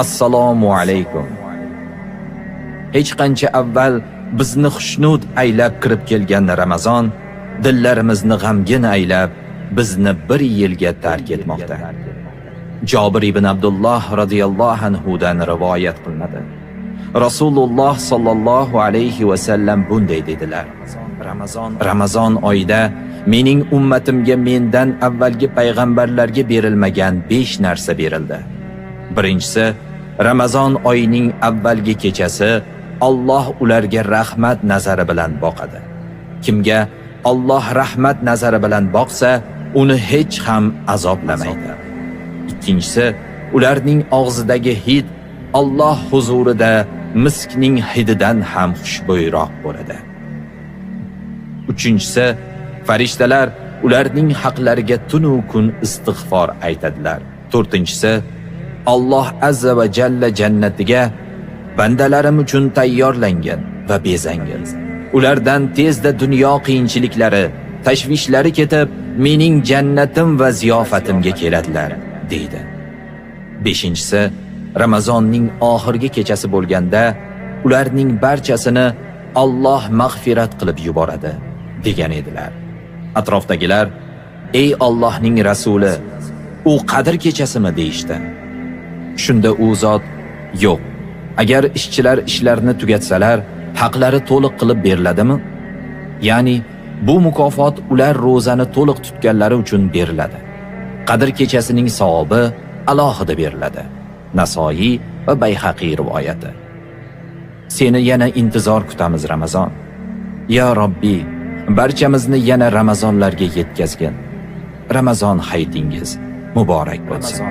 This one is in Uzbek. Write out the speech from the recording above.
Assalomu alaykum. Hech qancha avval bizni xushnud aylab kirib kelgan Ramazon dillarimizni g'amgin aylab bizni bir yilga tark etmoqda. Jobir ibn Abdullah radhiyallohu anhu dan rivoyat qilinadi. Rasululloh sallallohu alayhi va sallam bunday dedilar: Ramazon oyida mening ummatimga mendan avvalgi payg'ambarlarga berilmagan 5 narsa berildi. Birinchisi, Ramazon oyining avvalgi kechasi Alloh ularga rahmat nazari bilan boqadi. Kimga Alloh rahmat nazari bilan boqsa, uni hech ham azoblamaydi. Ikkinchisi, ularning og'zidagi hid Alloh huzurida miskning hididan ham xushbo'yroq bo'ladi. Uchinchisi, farishtalar ularning haqlariga tunu kun istig'for aytadilar. To'rtinchisi, Alloh azza va jalla jannatiga bandalarim uchun tayyorlangan va bezangan. Ulardan tezda dunyo qiyinchiliklari, tashvishlari ketib, mening jannatim va ziyofatimga keladilar, deydi. Beshinchisi, Ramazonning oxirgi kechasi bo'lganda ularning barchasini Alloh mag'firat qilib yuboradi, degan edilar. Atrofdagilar, ey Allohning rasuli, u Qadr kechasimi deyishdi. Shunda u zot, yo'q, agar ishchilar ishlarini tugatsalar, haqlari to'liq qilib beriladimi? Ya'ni bu mukofot ular ro'zani to'liq tutganlari uchun beriladi. Qadr kechasining savobi alohida beriladi. Nasoiy va Bayhaqi rivoyati. Seni yana intizor kutamiz Ramazon. Ya Robbi, barchamizni yana Ramazonlarga yetkazgin. Ramazon hayitingiz muborak bo'lsin.